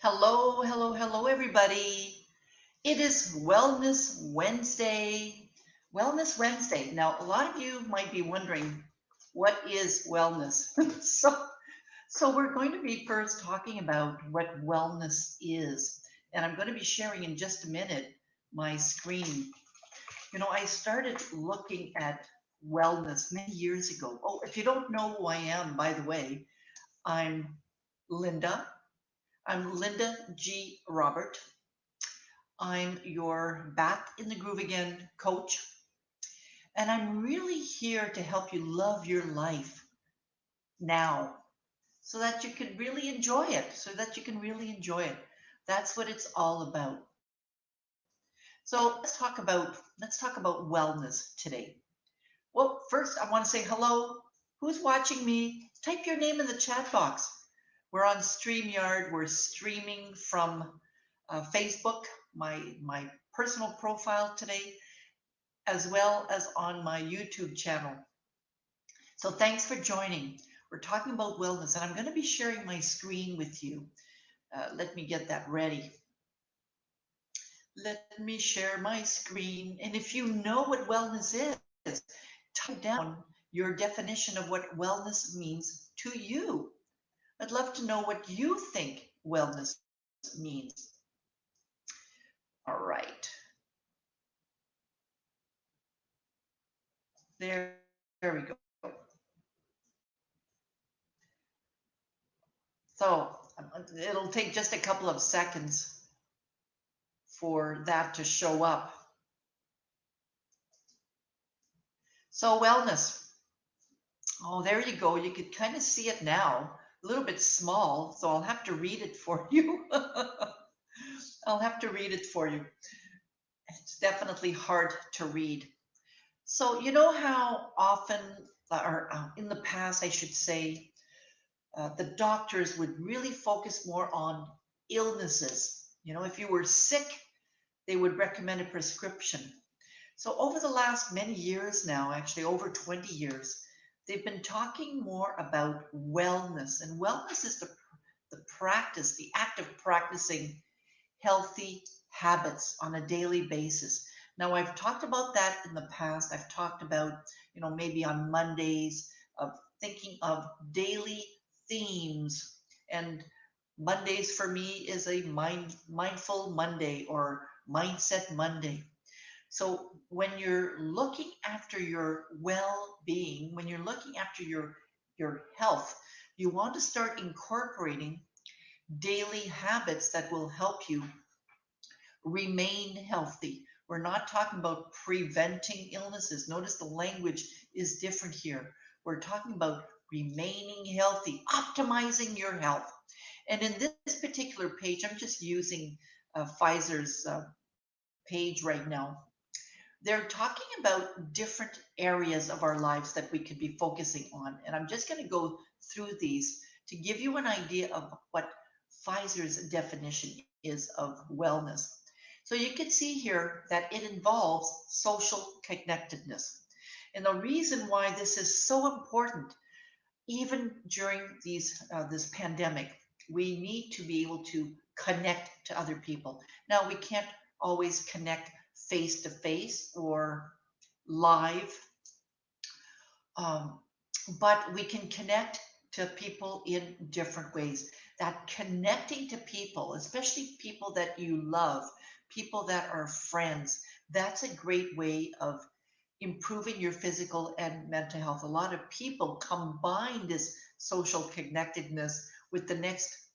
Hello, hello, hello, everybody. It is Wellness Wednesday. Wellness Wednesday. Now, a lot of you might be wondering, what is wellness? So we're going to be first talking about what wellness is. And I'm going to be sharing in just a minute my screen. I started looking at wellness many years ago. Oh, if you don't know who I am, by the way, I'm Linda. I'm Linda G. Robert. I'm your Back in the Groove Again coach, and I'm really here to help you love your life now so that you can really enjoy it, That's what it's all about. So let's talk about wellness today. Well, first I want to say hello. Who's watching me? Type your name in the chat box. We're on StreamYard. We're streaming from Facebook, my personal profile today, as well as on my YouTube channel. So thanks for joining. We're talking about wellness, and I'm going to be sharing my screen with you. Let me get that ready. Let me share my screen. And if you know what wellness is, type down your definition of what wellness means to you. I'd love to know what you think wellness means. All right. There we go. So it'll take just a couple of seconds for that to show up. So wellness. Oh, there you go. You could kind of see it now. A little bit small, so I'll have to read it for you. I'll have to read it for you. It's definitely hard to read. So you know how often, or in the past, I should say, the doctors would really focus more on illnesses. If you were sick, they would recommend a prescription. So over the last many years now, actually over 20 years, they've been talking more about wellness. And wellness is the practice, the act of practicing healthy habits on a daily basis. Now, I've talked about that in the past. I've talked about, maybe on Mondays of thinking of daily themes. And Mondays for me is a mindful Monday or mindset Monday. So when you're looking after your well-being, when you're looking after your health, you want to start incorporating daily habits that will help you remain healthy. We're not talking about preventing illnesses. Notice the language is different here. We're talking about remaining healthy, optimizing your health. And in this particular page, I'm just using Pfizer's page right now. They're talking about different areas of our lives that we could be focusing on. And I'm just going to go through these to give you an idea of what Pfizer's definition is of wellness. So you can see here that it involves social connectedness. And the reason why this is so important, even during this pandemic, we need to be able to connect to other people. Now, we can't always connect face to face or live, um, but we can connect to people in different ways. That connecting to people, especially people that you love, people that are friends, that's a great way of improving your physical and mental health. A lot of people combine this social connectedness with the next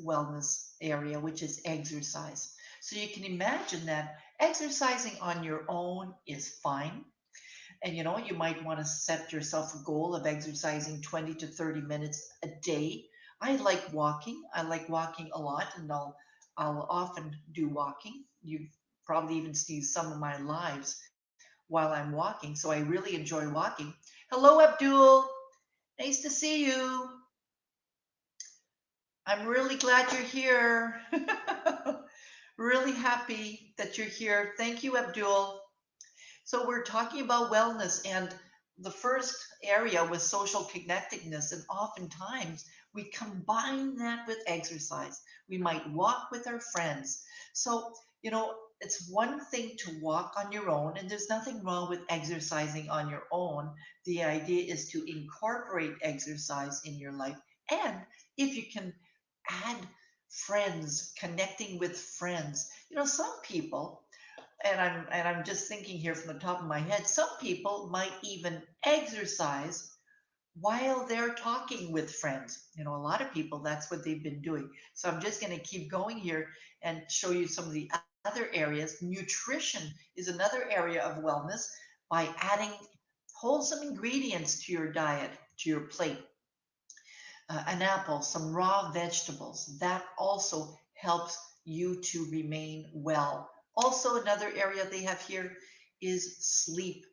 wellness area, which is exercise. So you can imagine that exercising on your own is fine. And you might want to set yourself a goal of exercising 20 to 30 minutes a day. I like walking. I like walking a lot, and I'll often do walking. You've probably even seen some of my lives while I'm walking. So I really enjoy walking. Hello, Abdul. Nice to see you. I'm really glad you're here. Really happy that you're here. Thank you, Abdul. So we're talking about wellness, and the first area was social connectedness, and oftentimes we combine that with exercise. We might walk with our friends. So, it's one thing to walk on your own, and there's nothing wrong with exercising on your own. The idea is to incorporate exercise in your life. And if you can add friends, connecting with friends, some people, and I'm just thinking here from the top of my head, some people might even exercise while they're talking with friends. A lot of people, that's what they've been doing. So I'm just going to keep going here and show you some of the other areas. Nutrition is another area of wellness by adding wholesome ingredients to your diet, to your plate. An apple, some raw vegetables. That also helps you to remain well. Also, another area they have here is sleep.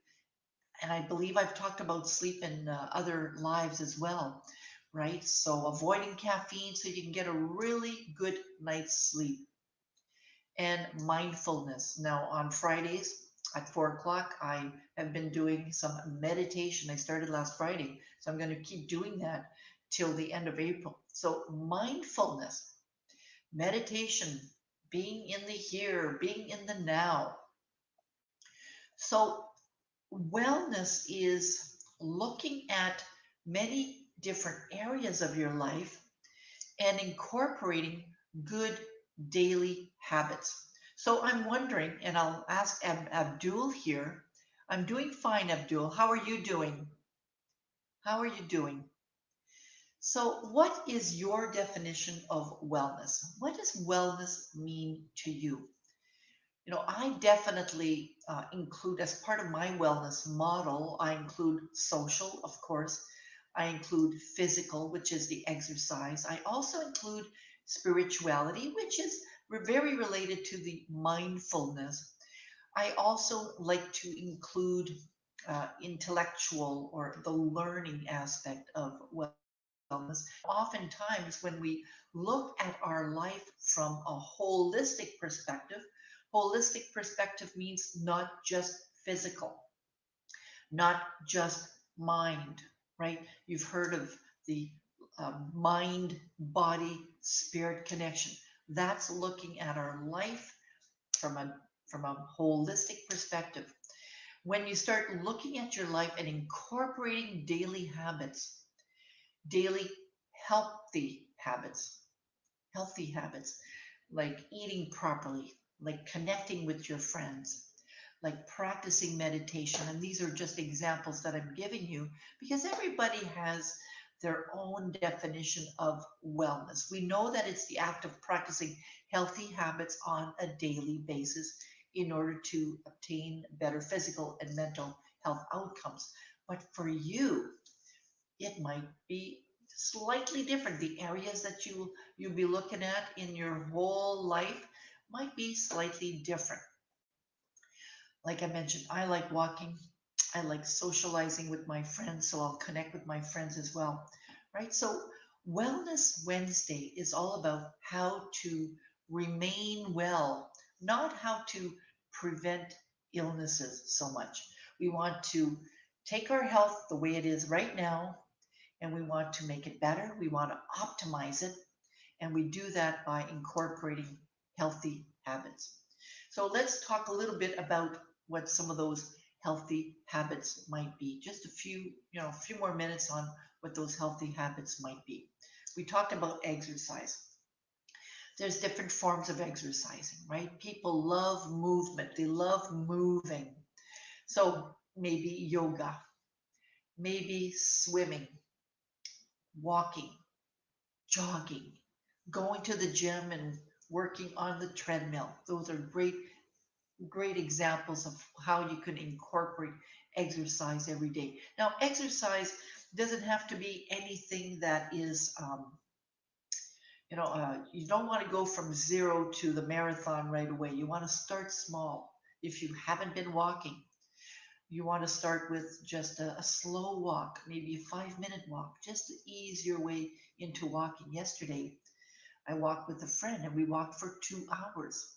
And I believe I've talked about sleep in other lives as well, right? So, avoiding caffeine so you can get a really good night's sleep. And mindfulness. Now, on Fridays at 4 o'clock, I have been doing some meditation. I started last Friday, so I'm going to keep doing that till the end of April. So, mindfulness, meditation, being in the here, being in the now. So, wellness is looking at many different areas of your life and incorporating good daily habits. So I'm wondering, and I'll ask Abdul here. I'm doing fine, Abdul. How are you doing? How are you doing? So, what is your definition of wellness? What does wellness mean to you? I definitely include, as part of my wellness model, I include social, of course. I include physical, which is the exercise. I also include spirituality, which is very related to the mindfulness. I also like to include intellectual or the learning aspect of wellness. Oftentimes, when we look at our life from a holistic perspective means not just physical, not just mind, right? You've heard of the mind, body, spirit connection. That's looking at our life from a from a holistic perspective. When you start looking at your life and incorporating daily healthy healthy habits like eating properly, like connecting with your friends, like practicing meditation. And these are just examples that I'm giving you because everybody has their own definition of wellness. We know that it's the act of practicing healthy habits on a daily basis in order to obtain better physical and mental health outcomes. But for you, it might be slightly different. The areas that you'll be looking at in your whole life might be slightly different. Like I mentioned, I like walking. I like socializing with my friends, so I'll connect with my friends as well. Right? So Wellness Wednesday is all about how to remain well, not how to prevent illnesses so much. We want to take our health the way it is right now and we want to make it better. We want to optimize it. And we do that by incorporating healthy habits. So let's talk a little bit about what some of those healthy habits might be. Just a few more minutes on what those healthy habits might be. We talked about exercise. There's different forms of exercising, right? People love movement. They love moving. So maybe yoga, maybe swimming, walking, jogging, going to the gym and working on the treadmill. Those are great examples of how you can incorporate exercise every day. Now, exercise doesn't have to be anything that is, you don't want to go from zero to the marathon right away. You want to start small. If you haven't been walking, you want to start with just a slow walk, maybe a 5-minute walk, just to ease your way into walking. Yesterday, I walked with a friend and we walked for 2 hours.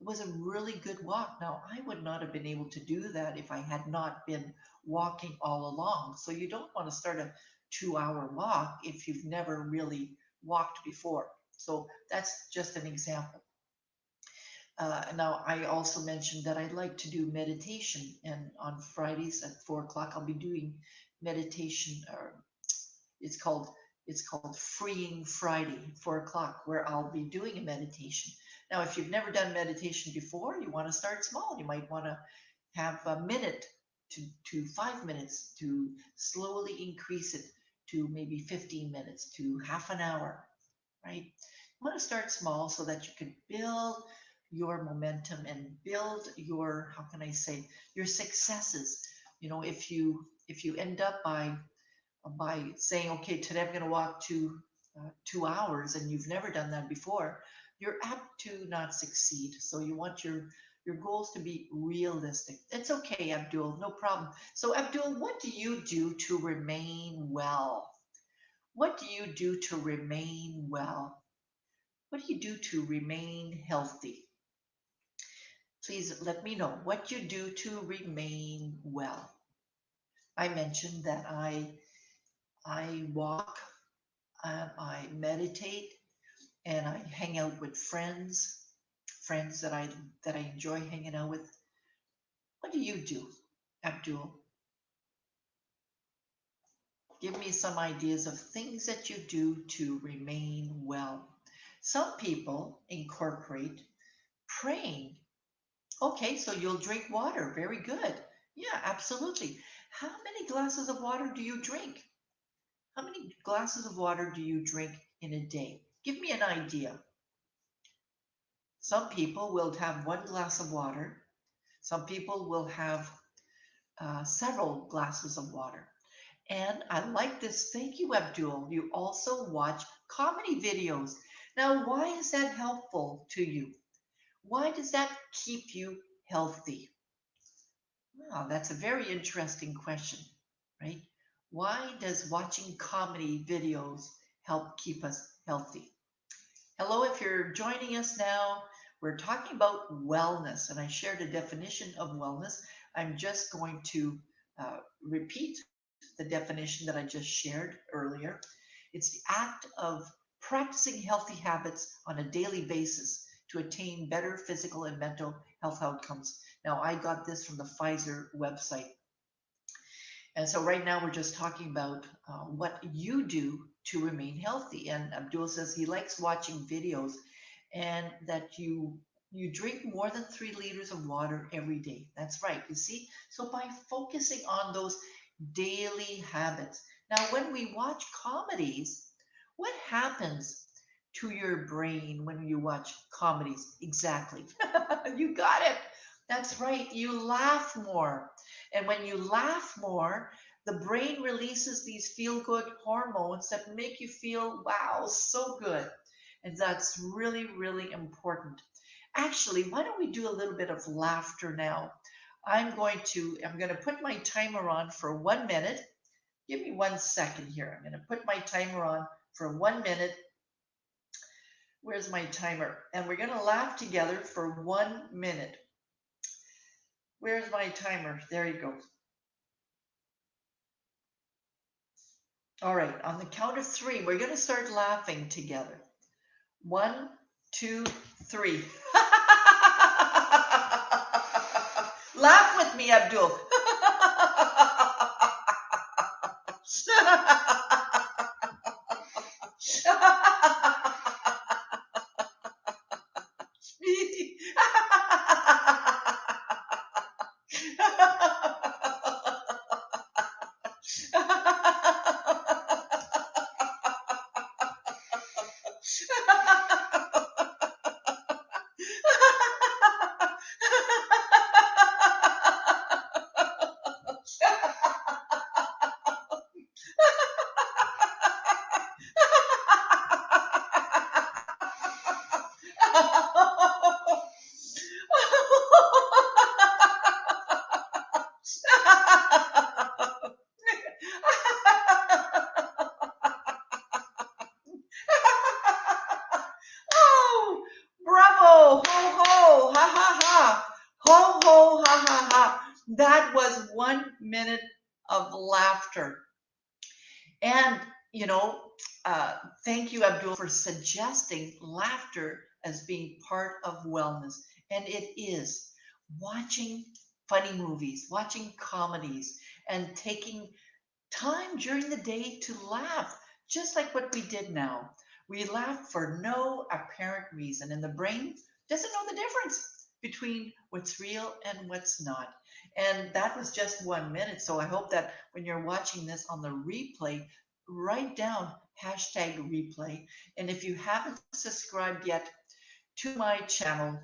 was a really good walk. Now, I would not have been able to do that if I had not been walking all along. So you don't want to start a 2 hour walk if you've never really walked before. So that's just an example. Now, I also mentioned that I like to do meditation, and on Fridays at 4 o'clock, I'll be doing meditation. It's called it's called Freeing Friday, 4 o'clock, where I'll be doing a meditation. Now, if you've never done meditation before, you want to start small. You might want to have a minute to 5 minutes to slowly increase it to maybe 15 minutes to half an hour, right? You want to start small so that you can build your momentum and build your, how can I say, your successes. If you end up by saying, okay, today I'm going to walk 2 hours, and you've never done that before, you're apt to not succeed. So you want your goals to be realistic. It's okay, Abdul, no problem. So Abdul, what do you do to remain well? What do you do to remain well? What do you do to remain healthy? Please let me know what you do to remain well. I mentioned that I walk, I meditate, and I hang out with friends that I enjoy hanging out with. What do you do, Abdul? Give me some ideas of things that you do to remain well. Some people incorporate praying. Okay, so you'll drink water. Very good. Yeah, absolutely. How many glasses of water do you drink? How many glasses of water do you drink in a day? Give me an idea. Some people will have 1 glass of water. Some people will have several glasses of water. And I like this. Thank you, Abdul. You also watch comedy videos. Now, why is that helpful to you? Why does that keep you healthy? Wow, that's a very interesting question, right? Why does watching comedy videos help keep us healthy? Hello, if you're joining us now, we're talking about wellness, and I shared a definition of wellness. I'm just going to repeat the definition that I just shared earlier. It's the act of practicing healthy habits on a daily basis to attain better physical and mental health outcomes. Now, I got this from the Pfizer website. And so right now we're just talking about what you do to remain healthy. And Abdul says he likes watching videos, and that you drink more than 3 liters of water every day. That's right. You see? So by focusing on those daily habits. Now, when we watch comedies, what happens to your brain when you watch comedies? Exactly. You got it. That's right. You laugh more. And when you laugh more, the brain releases these feel good hormones that make you feel, wow, so good. And that's really, really important. Actually, why don't we do a little bit of laughter now? I'm going to put my timer on for 1 minute. Give me 1 second here. I'm going to put my timer on for 1 minute. Where's my timer? And we're going to laugh together for 1 minute. Where's my timer? There you go. All right, on the count of 3, we're going to start laughing together. 1, 2, 3. Laugh with me, Abdul. know, uh, thank you, Abdul, for suggesting laughter as being part of wellness. And it is. Watching funny movies, watching comedies, and taking time during the day to laugh, just like what we did now. We laughed for no apparent reason, and the brain doesn't know the difference between what's real and what's not. And that was just 1 minute. So I hope that when you're watching this on the replay, write down hashtag replay. And if you haven't subscribed yet to my channel,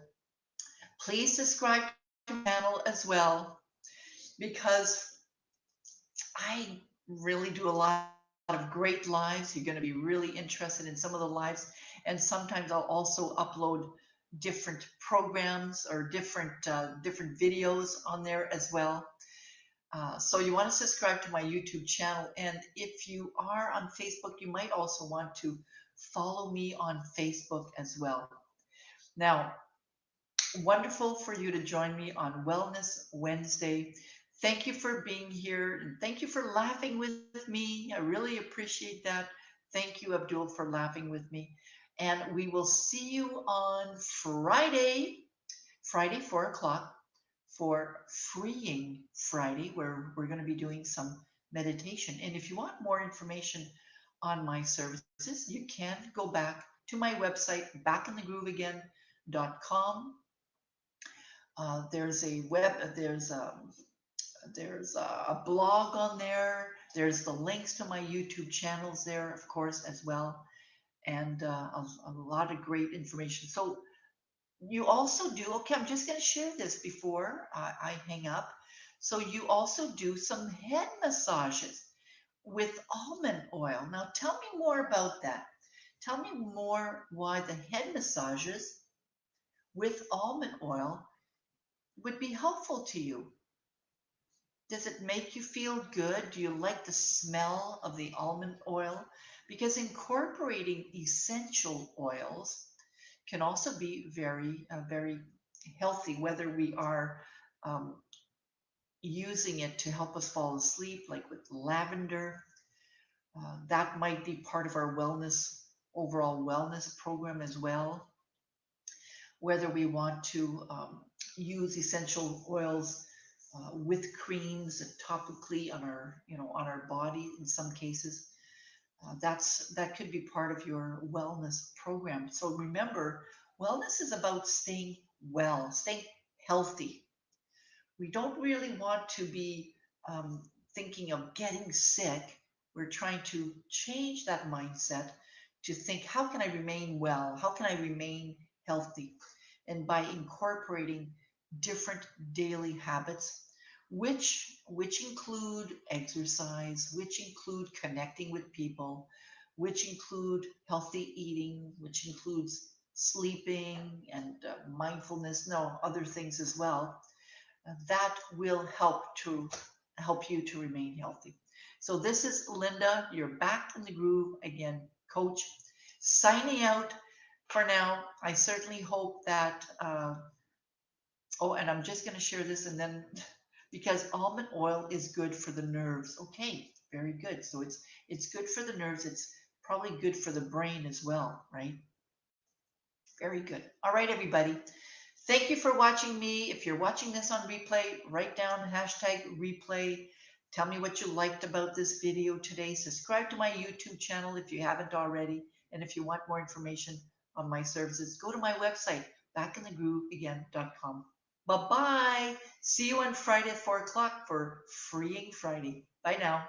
please subscribe to my channel as well, because I really do a lot of great lives. You're going to be really interested in some of the lives. And sometimes I'll also upload different programs or different videos on there as well. So you want to subscribe to my YouTube channel. And if you are on Facebook, you might also want to follow me on Facebook as well. Now, wonderful for you to join me on Wellness Wednesday. Thank you for being here, and thank you for laughing with me. I really appreciate that. Thank you, Abdul, for laughing with me. And we will see you on Friday, 4 o'clock, for Freeing Friday, where we're going to be doing some meditation. And if you want more information on my services, you can go back to my website, backinthegrooveagain.com. There's a there's a blog on there. There's the links to my YouTube channels there, of course, as well, and a lot of great information. So you also do. Okay, I'm just going to share this before I hang up. So you also do some head massages with almond oil. Now, tell me more about that. Tell me more why the head massages with almond oil would be helpful to you. Does it make you feel good? Do you like the smell of the almond oil? Because incorporating essential oils can also be very healthy, whether we are um, using it to help us fall asleep, like with lavender. That might be part of our overall wellness program as well. Whether we want to use essential oils with creams topically on our body in some cases. That could be part of your wellness program. So remember, wellness is about staying well, staying healthy. We don't really want to be thinking of getting sick. We're trying to change that mindset to think, how can I remain well? How can I remain healthy? And by incorporating different daily habits, which include exercise, which include connecting with people, which include healthy eating, which includes sleeping and mindfulness, no, other things as well. That will help you to remain healthy. So this is Linda, you're back in the groove again, coach, signing out for now. I certainly hope that oh, and I'm just going to share this, and then because almond oil is good for the nerves. Okay, very good. So it's good for the nerves. It's probably good for the brain as well, right? Very good. All right, everybody. Thank you for watching me. If you're watching this on replay, write down hashtag replay. Tell me what you liked about this video today. Subscribe to my YouTube channel if you haven't already. And if you want more information on my services, go to my website, backinthegrooveagain.com. Bye-bye. See you on Friday at 4 o'clock for Freeing Friday. Bye now.